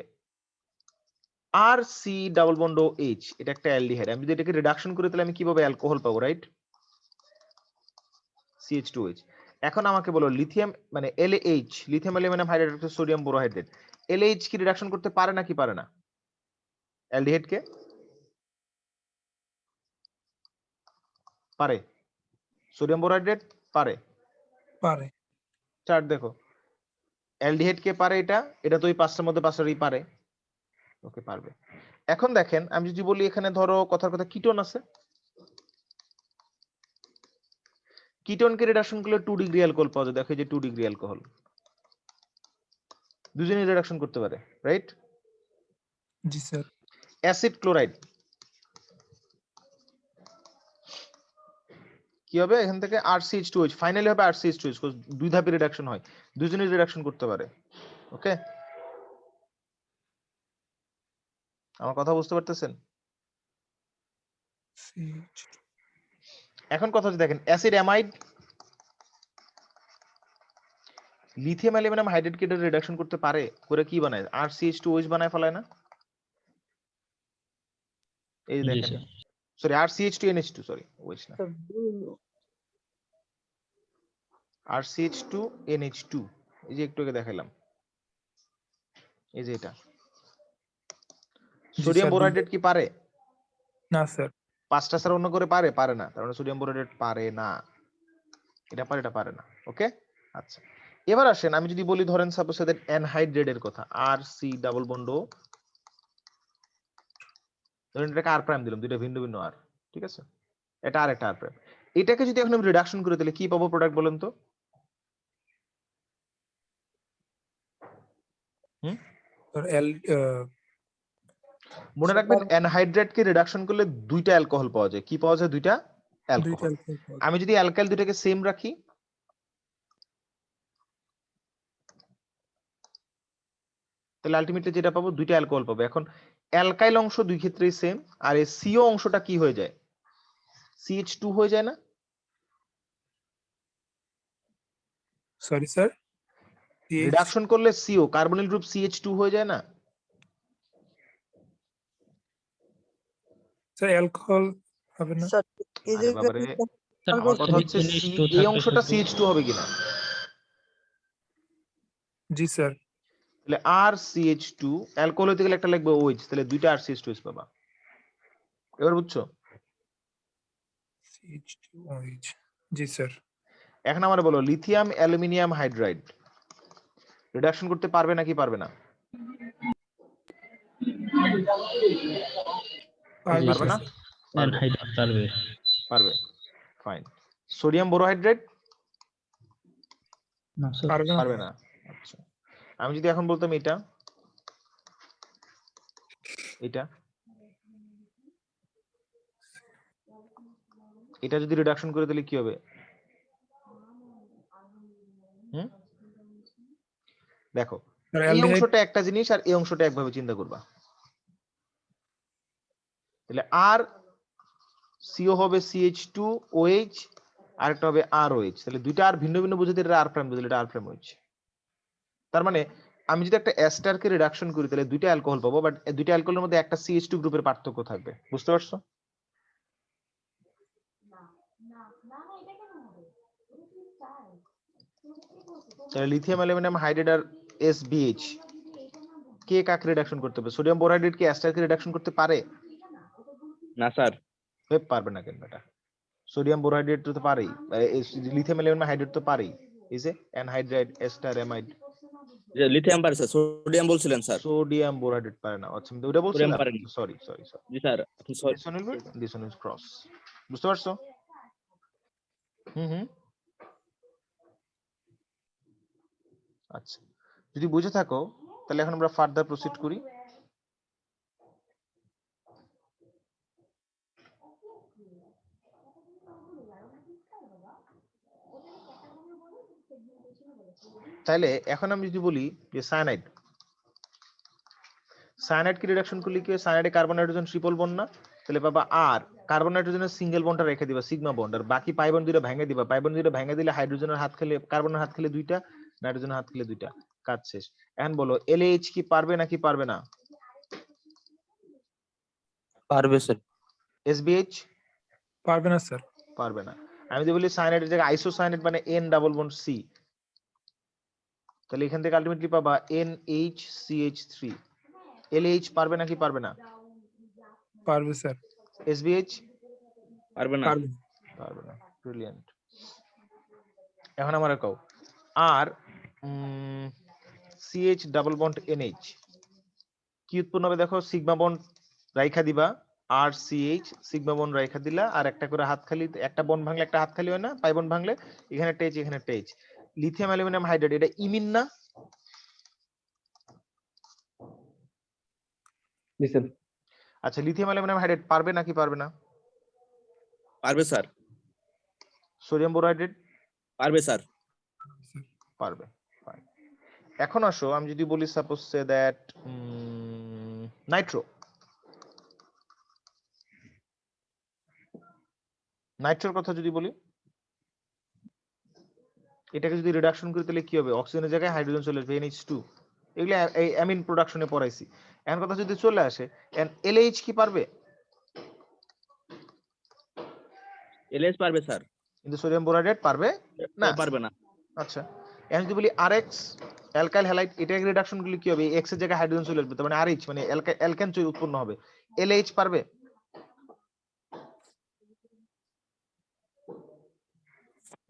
R C double bond O H, এটা একটা অ্যালডিহাইড, আমি যদি এটাকে রিডাকশন করি তাহলে আমি কিভাবে অ্যালকোহল পাবো, রাইট? CH2H। এখন আমাকে বলো লিথিয়াম মানে LH, লিথিয়াম অ্যালুমিনিয়াম হাইড্রেট হচ্ছে সোডিয়াম বোরোহাইড্রেট, LH কি রিডাকশন করতে পারে নাকি পারে না? অ্যালডিহাইড কে পারে, সোডিয়াম বোরোহাইড্রেট পারে, পারে। চার্ট দেখো, অ্যালডিহাইড কে পারে, এটা এটা তো ওই পাঁচটার মধ্যে পাঁচটারই পারে, ওকে পারবে। এখন দেখেন আমি যদি বলি এখানে ধরো কথার কথা কিটোন আছে, কিটোনকে রিডাকশন করলে 2 ডিগ্রি অ্যালকোহল পাওয়া যায়, দেখো এই যে 2 ডিগ্রি অ্যালকোহল, দুজনেই রিডাকশন করতে পারে, রাইট? জি স্যার। অ্যাসিড ক্লোরাইড কি হবে এখান থেকে RCH2H, ফাইনালি হবে RCH2H, দুই ধাপে রিডাকশন হয়, দুজনেই রিডাকশন করতে পারে, ওকে? আমার কথা বুঝতে পারতেছেন? এখন কথা হচ্ছে দেখেন acid amide, lithium aluminium hydrate কে রিডাকশন করতে পারে, করে কি বানায়? RCH2OH বানায় ফেলায় না? এই যে জি দেখেন, sir. Sorry RCH2NH2, sorry OH না, RCH2NH2, এই যে একটু আগে দেখালাম, এই যে এটা। জি সোডিয়াম স্যার। বোরহাইড্রেট কি পারে? না স্যার। পাঁচটা ছাড়া অন্য করে পারে? পারে না, তার মানে সোডিয়াম বোরহাইড্রেট পারে না, এটা পারে, এটা পারে না, ওকে? আচ্ছা, এবার আসেন আমি যদি বলি ধরেন সাপোজ এদের অ্যানহাইড্রেট এর কথা, RC ডাবল বন্ড ও, ধরেন এটাকে আর প্রাইম দিলাম, দুইটা ভিন্ন ভিন্ন আর, ঠিক আছে? এটা আর একটা আর প্রাইম, এটাকে যদি এখন আমি রিডাকশন করে তাহলে কি পাবো প্রোডাক্ট বলেন তো? স্যার মনে রাখবেন অ্যানহাইড্রেট কে রিডাকশন করলে দুইটা অ্যালকোহল পাওয়া যায়, কি পাওয়া যায়? দুইটা অ্যালকোহল। আমি যদি অ্যালকাইল দুটাকে সেম রাখি, তাহলে আলটিমেটলি যেটা পাবো দুইটা অ্যালকোহল পাবো। এখন অ্যালকাইল অংশ দুই ক্ষেত্রেই সেম, আর এই সিও অংশটা কি হয়ে যায়? CH2 হয়ে যায় না? Sorry sir. রিডাকশন করলে সিও কার্বনিল গ্রুপ CH2 হয়ে যায় না? স্যার অ্যালকোহল হবে না। স্যার এই আরে বাবারে, স্যার আমার কথা হচ্ছে NH2 এই থাকলে অংশটা শুধু CH2 হবে কিনা? জি স্যার। তাহলে RCH2 অ্যালকোহল হতে গেলে একটা লাগবে OH, তাহলে দুইটা RCH2H পাবা। এবার বুঝছো? CH2OH। জি স্যার। এখন আমার বলো লিথিয়াম অ্যালুমিনিয়াম হাইড্রাইড রিডাকশন করতে পারবে নাকি পারবে না? পারবে না? অ্যানহাইড্রেট পারবে। পারবে, ফাইন। সোডিয়াম বোরোহাইড্রেট না স্যার। পারবে না। আচ্ছা, আমি যদি এখন বলতাম এটা এটা এটা যদি রিডাকশন করে তাহলে কি হবে? দেখো এই অংশটা একটা জিনিস আর এই অংশটা একভাবে চিন্তা করবা, তাহলে আর সিও হবে CH2OH, আর একটা হবে ROH, তাহলে দুইটা আর ভিন্ন ভিন্ন বুঝাতে এটা আর প্রাইম বুঝলে এটা আর প্রাইম OH। তার মানে আমি যদি একটা এস্টারকে রিডাকশন করি তাহলে দুইটা অ্যালকোহল পাবো, বাট দুইটা অ্যালকোহলের মধ্যে একটা CH2 গ্রুপের পার্থক্য থাকবে, বুঝতে পারছো? তাহলে লিথিয়াম অ্যালুমিনিয়াম হাইড্রেট আর SBH কে কাকে রিডাকশন করতে হবে? সোডিয়াম বোরহাইড্রেট কি এস্টারকে রিডাকশন করতে পারে? না স্যার। পারবে না কেন? এটা সোডিয়াম বোরহাইড্রেট তো পারেই, লিথিয়াম অ্যালুমিনিয়াম হাইড্রেট তো পারেই, এই যে অ্যানহাইড্রাইড এস্টার অ্যামাইড। লিথিয়াম পারে স্যার, সোডিয়াম বলছিলেন স্যার। সোডিয়াম বোরহাইড্রেট পারে না, আচ্ছা আমি ওটা বলছিলাম, সরি সরি সরি। জি স্যার, আপনি sorry. This one is cross, বুঝতে পারছো? হুম। আচ্ছা, যদি বুঝে থাকো তাহলে এখন আমরা ফার্দার প্রসিড করি। তাহলে এখন আমি যদি বলি যে সায়ানাইড, সায়ানাইড কি রিডাকশন করলে কি হয়? সায়ানাইডে কার্বন হাইড্রোজেন ট্রিপল বন্ড না, তাহলে পাবা আর কার্বন নাইট্রোজেনের সিঙ্গেল বন্ডটা রেখে দিবা সিগমা বন্ড, আর বাকি পাই বন্ড দুইটা ভেঙে দিবা। পাই বন্ড দুইটা ভেঙে দিলে হাইড্রোজেনের হাত খেলে, কার্বনের হাত খেলে দুইটা, নাইট্রোজেনের হাত খেলে দুইটা, কাজ শেষ। এখন বলো LH কি পারবে নাকি পারবে না? পারবে স্যার। SBH পারবে না স্যার। পারবে না। আমি যদি বলি সায়ানাইডের জায়গায় আইসোসায়ানাইড মানে N ডাবল বন্ড C, তাহলে এখান থেকে আলটিমেটলি পাবা NHCH3। LH পারবে নাকি পারবে না? পারবে স্যার। SBH পারবে না। পারবে। পারবে না। ব্রিলিয়ান্ট। এখন আমার কও আর CH ডাবল বন্ড NH কি উৎপন্ন হবে দেখো, সিগমা বন্ড রাইখা দিবা, আর CH সিগমা বন্ড রাইখা দিলা, আর একটা করে হাত খালি, একটা বন্ড ভাঙলে একটা হাত খালি হয় না, পাই বন্ড ভাঙলে এখানে টেচ এখানে টেচ। লিথিয়াম অ্যালুমিনিয়াম হাইড্রাইড এটা ইমিন না? আচ্ছা লিথিয়াম অ্যালুমিনিয়াম হাইড্রাইড পারবে নাকি পারবে না? পারবে স্যার। সোডিয়াম বোরহাইড্রেট পারবে স্যার। পারবে। Fine. এখন আসো আমি যদি বলি সাপোজ সে দ্যাট নাইট্রো, নাইট্রোর কথা যদি বলি, এটাকে যদি রিডাকশন করি তাহলে কি হবে? অক্সিজেনের জায়গায় হাইড্রোজেন চলে আসবে NH2, এগুলো এই অ্যামিন প্রোডাকশনে পড়াইছি। এখন কথা যদি চলে আসে LH কি পারবে? এলএস পারবে স্যার। কিন্তু সোডিয়াম বোরহাইড্রেট পারবে না। পারবে না। আচ্ছা এখন যদি বলি RX অ্যালকাইল হ্যালাইড, এটাকে রিডাকশন করলে কি হবে? X এর জায়গায় হাইড্রোজেন চলে আসবে, তার মানে RH মানে অ্যালকেন উৎপন্ন হবে। LH পারবে?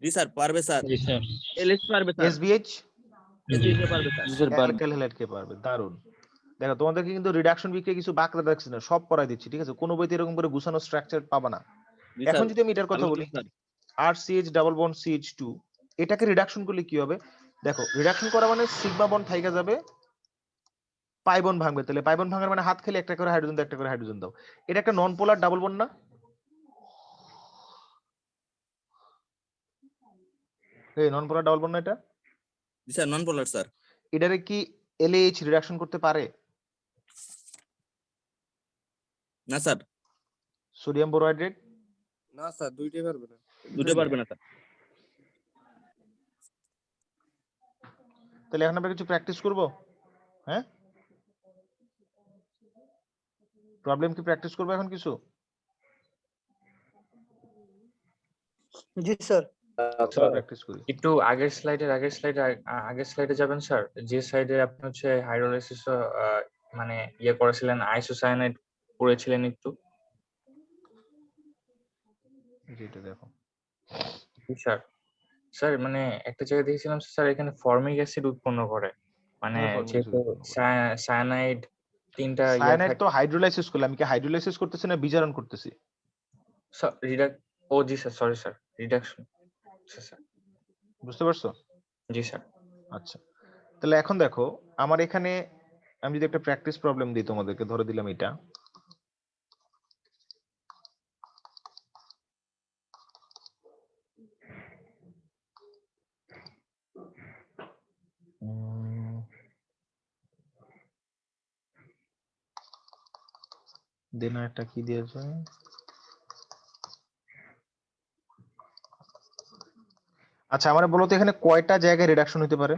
জি স্যার পারবে স্যার। জি স্যার। এলএস পারবে স্যার। SBH এসবিএস পারবে স্যার। অ্যালকাইল হ্যালাইড কে পারবে? দারুন। দেখো তোমাদেরকে কিন্তু রিডাকশন বিক্রিয়া কিছু বাকরা রাখছি না, সব পড়াই দিচ্ছি, ঠিক আছে? কোনো বইতে এরকম করে গুছানো স্ট্রাকচার পাবা না। জি এখন স্যার। যদি আমি এটার কথা ভালো বলি, sir. RCH double bond CH2, এটাকে রিডাকশন করলে কি হবে? দেখো রিডাকশন করা মানে সিগমা বন্ড থাইকা যাবে, পাই বন্ড ভাঙবে, তাহলে পাই বন্ড ভাঙার মানে হাত খেলে একটা করে হাইড্রোজেন দাও, একটা করে হাইড্রোজেন দাও। এটা একটা নন পোলার ডাবল বন্ড না? এই নন পোলার ডাবল বন্ড না এটা? জি স্যার নন পোলার স্যার। এটারে কি LH রিডাকশন করতে পারে? না স্যার। সোডিয়াম বোরহাইড্রেট না স্যার, দুইটাই পারবে না। দুটো পারবে না স্যার। তাহলে এখন আমরা কিছু প্র্যাকটিস করব, হ্যাঁ? প্রবলেম কি প্র্যাকটিস করবো এখন কিছু? জি স্যার। চলো প্র্যাকটিস করি। একটু আগের স্লাইডে যাবেন স্যার, যে সাইডে আপনি হচ্ছে হাইড্রোলাইসিস মানে ইয়ে করেছিলেন, আইসোসায়ানাইড করেছিলেন একটু। এটা দেখো স্যার স্যার মানে একটা জায়গায় দেখেছিলাম স্যার, এখানে ফর্মিক অ্যাসিড উৎপন্ন করে, মানে যেহেতু সায়ানাইড তিনটা সায়ানাইড তো হাইড্রোলাইসিস করলে, আমি কি হাইড্রোলাইসিস করতেছি না বিজারণ করতেছি? ও জি sir, sorry sir, reduction sir. বুঝতে পারছো? জি স্যার। আচ্ছা তাহলে এখন দেখো আমার এখানে আমি যদি একটা প্র্যাকটিস প্রবলেম দিই তোমাদেরকে, ধরে দিলাম এটা, দেন একটা কি দিয়েছে, আচ্ছা আমার বলো তো এখানে কয়টা জায়গায় রিডাকশন হতে পারে?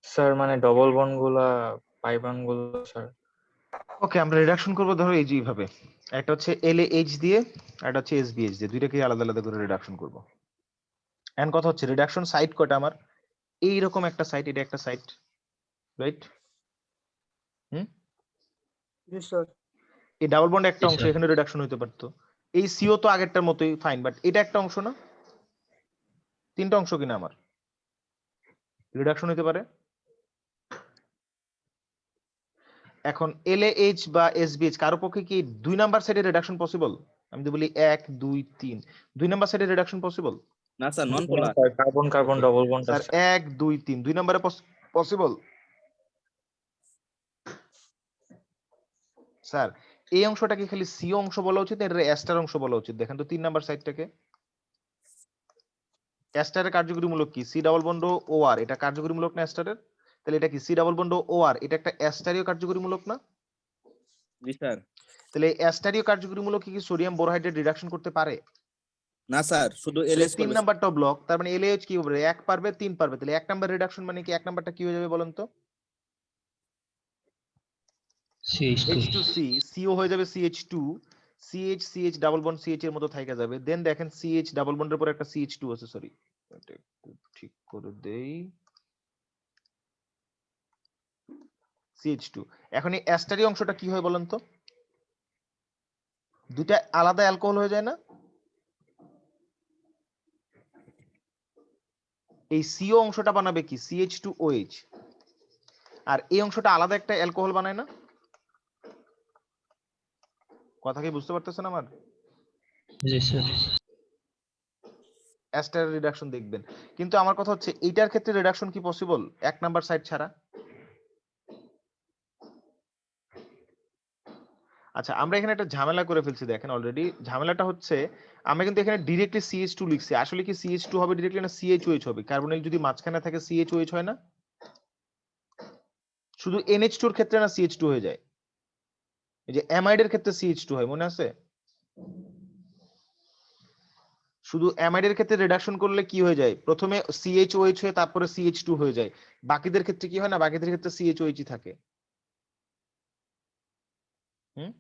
স্যার মানে ডবল বন্ড গুলা, পাই বন্ড গুলো স্যার। ওকে আমরা রিডাকশন করবো ধরো এই যে এইভাবে, একটা হচ্ছে LAH দিয়ে আর একটা হচ্ছে SBH দিয়ে, দুইটাকে আলাদা আলাদা করে রিডাকশন করবো। এন্ড কথা হচ্ছে রিডাকশন সাইট কয়টা আমার? এইরকম একটা সাইট, এটা একটা সাইট, রাইট? জি স্যার। এই ডাবল বন্ড একটা জি, অংশ, স্যার। এখানে রিডাকশন হতে পারতো। এই সিও তো আগেরটার মতোই ফাইন, বাট এটা একটা অংশ না, তিনটা অংশ কিনা আমার রিডাকশন হতে পারে। এখন LAH বা SBH কারো পক্ষে কি 2 নাম্বার সাইডে রিডাকশন পসিবল? আমি যদি বলি 1 2 3, 2 নাম্বার সাইডে রিডাকশন পসিবল? না sir non polar. Carbon carbon double bond sir 1 2 3 2 নাম্বারে পসিবল? স্যার এই অংশটা কি খালি সি অংশ বলা উচিত, এর এস্টার অংশ বলা উচিত? দেখেন তো 3 নাম্বার সাইডটাকে। অ্যাস্টারের কার্যকরীমূলক কি? সি ডাবল বন্ড ও আর, এটা কার্যকরীমূলক না অ্যাস্টারের? তাহলে এটা কি সি ডাবল বন্ড ও আর, এটা একটা অ্যাস্টারীয় কার্যকরীমূলক না? জি স্যার। তাহলে অ্যাস্টারীয় কার্যকরীমূলক কি সোডিয়াম বোরোহাইড্রেট রিডাকশন করতে পারে? না স্যার, শুধু তাহলে এলএস 3 নাম্বারটা ব্লক, তার মানে এলএইচ কি হবে? 1 পারবে 3 পারবে, তাহলে 1 নাম্বার রিডাকশন মানে কি 1 নাম্বারটা কি হয়ে যাবে বলেন তো? CH2 H2C, CO হয়ে যাবে CH2, CH double bond CH এর মতো থাইকা যাবে। দেন দেখেন CH ডাবল বন্ডের পরে একটা CH2 আছে, সরি এটা একটু ঠিক করে দেই। CH2, এখন এই অ্যাস্টারি অংশটা কি হয় বলেন তো? দুটা আলাদা অ্যালকোহল হয়ে যায় না? এই CO অংশটা বানাবে কি CH2OH, আর এই অংশটা আলাদা একটা অ্যালকোহল বানায় না? কথা কি বুঝতে পারতেছেন আমার? জি স্যার অ্যাস্টার রিডাকশন দেখবেন, কিন্তু আমার কথা হচ্ছে এইটার ক্ষেত্রে রিডাকশন কি পসিবল 1 নাম্বার সাইড ছাড়া? আচ্ছা, আমরা এখানে একটা ঝামেলা করে ফেলছি, দেখেন অলরেডি ঝামেলাটা হচ্ছে আমরা কিন্তু এখানে ডিরেক্টলি CH2 লিখছি, আসলে কি CH2 হবে ডিরেক্টলি না CHOH হবে? কার্বনিল যদি মাঝখানে থাকে CHOH হয় না? শুধু NH2 এর ক্ষেত্রে না CH2 হয়ে যায়, এই যে অ্যামাইডের ক্ষেত্রে CH2 হয়, মনে আছে? শুধু অ্যামাইডের ক্ষেত্রে রিডাকশন করলে কি হয়ে যায়, প্রথমে CHOH হয়ে তারপরে CH2 হয়ে যায়, বাকিদের ক্ষেত্রে কি হয় না, বাকিদের ক্ষেত্রে CHOH ই থাকে। হুম,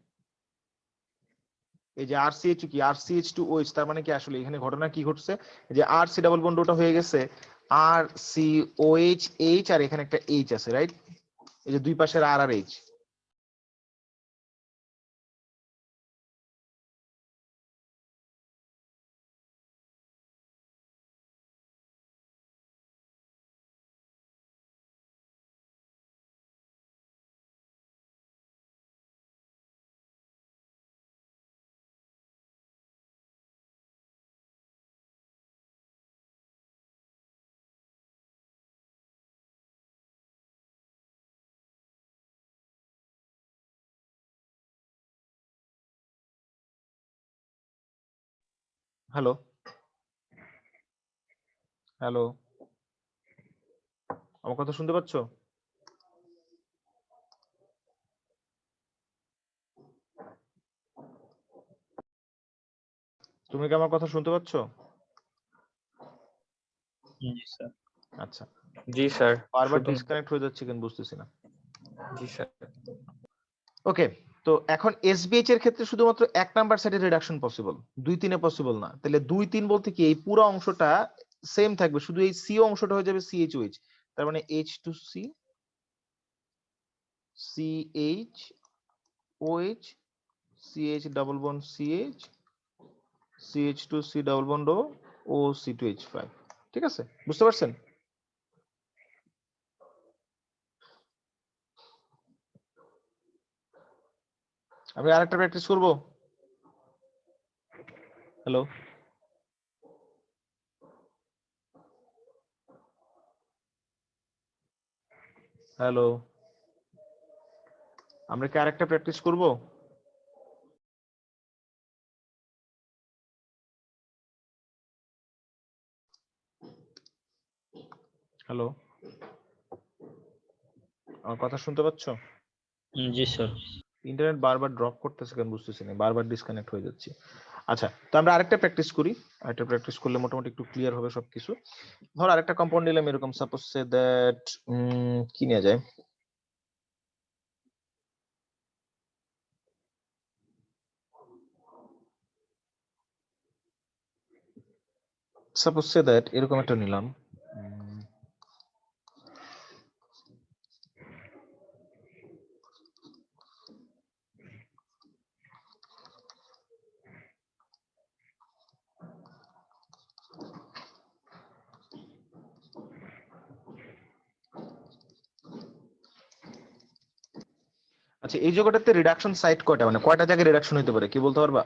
এই যে RCH কি RCH2OH, তার মানে কি আসলে এখানে ঘটনা কি ঘটছে, যে RC ডাবল বন্ড ওটা হয়ে গেছে RCOH আর এখানে একটা H আছে, রাইট? এই যে দুই পাশের R আর H। হ্যালো হ্যালো, আমার কথা শুনতে পাচ্ছো? তুমি কি আমার কথা শুনতে পাচ্ছো? জি স্যার আচ্ছা, জি স্যার, বারবার শুধু ডিসকানেক্ট হয়ে যাচ্ছে কেন বুঝতেছি না। জি স্যার। ওকে, তো এখন এসবিএইচ এর ক্ষেত্রে শুধুমাত্র 1 নাম্বার সাইডে রিডাকশন পসিবল, 2 3 এ পসিবল না। তাহলে 2 3 বলতে কি এই পুরো অংশটা সেম থাকবে, শুধু এই সিও অংশটা হয়ে যাবে CHOH, তার মানে H2C CHOH CH double bond CH CH2C double bond O C2H5। ঠিক আছে, বুঝতে পারছেন? আমি আরেকটা প্র্যাকটিস করব। হ্যালো হ্যালো, আমরা কি আরেকটা প্র্যাকটিস করব? হ্যালো, আমার কথা শুনতে পাচ্ছো? জি স্যার ইন্টারনেট বারবার ড্রপ করতেছে কেন বুঝতেছি না, বারবার ডিসকানেক্ট হয়ে যাচ্ছে। আচ্ছা, তো আমরা আরেকটা প্র্যাকটিস করি, আরেকটা প্র্যাকটিস করলে মোটামুটি একটু ক্লিয়ার হবে সবকিছু। ধর আরেকটা কম্পাউন্ড নিলাম এরকম, সাপোজ সে দ্যাট কি নেওয়া যায়, সাপোজ সে দ্যাট এরকম একটা নিলাম। আচ্ছা, এই জায়গাটাতে রিডাকশন সাইট কয়টা, মানে কয়টা জায়গায় রিডাকশন হতে পারে, কি বলতে পারবা?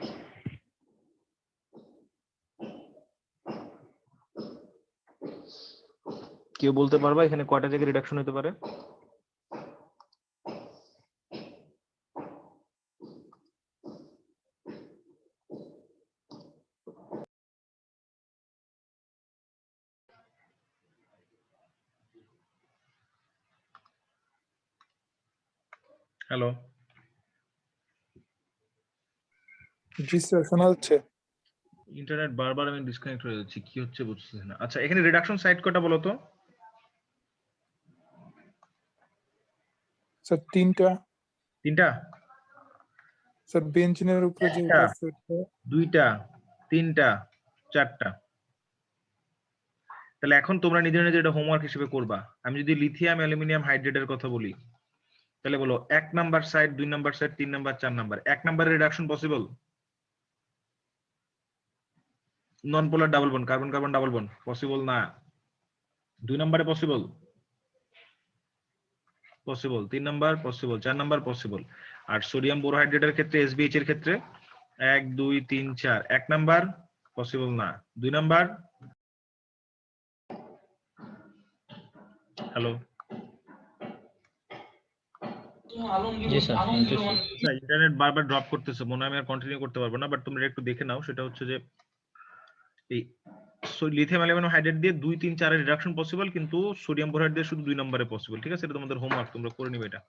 কেউ বলতে পারবা এখানে কয়টা জায়গায় রিডাকশন হতে পারে? হ্যালো, জি স্যার, শোনা যাচ্ছে? ইন্টারনেট বারবার আমি ডিসকানেক্ট হয়ে যাচ্ছি, কি হচ্ছে বুঝতেছি না। আচ্ছা, এখানে রিডাকশন সাইড কটা বলো তো? স্যার তিনটা। তিনটা, স্যার বেঞ্জিনের উপরে যে একটা, আছে ওটা। দুইটা, তিনটা, চারটা। তাহলে এখন তোমরা নিজেরা নিজে এটা হোমওয়ার্ক হিসেবে করবা। আমি যদি লিথিয়াম অ্যালুমিনিয়াম হাইড্রেটের কথা বলি, তাহলে বলো 1 number side, 2 number side, 3 number, 4 number. 1 নাম্বারের reduction possible? Non polar double bond, carbon carbon double bond possible না। 2 নাম্বারে possible? Possible. 3 number possible, 4 number possible. আর সোডিয়াম বোরোহাইড্রেটের ক্ষেত্রে এসবিএইচ এর ক্ষেত্রে 1 2 3 4, 1 নাম্বার পসিবল না। 2 নাম্বার, হ্যালো, জি স্যার শুনতেছি। ইন্টারনেট বারবার ড্রপ করতেছে, মনে হয় আমি আর কন্টিনিউ করতে পারবো না, বাট তোমরা একটু দেখে নাও। সেটা হচ্ছে যে এই লিথিয়াম অ্যালুমিনিয়াম হাইড্রেট দিয়ে 2 3 4 এর রিডাকশন পসিবল, কিন্তু সোডিয়াম বোরহাইড দিয়ে শুধু 2 নম্বরে পসিবল। ঠিক আছে, এটা তোমাদের হোমওয়ার্ক, তোমরা করে নিবে এটা।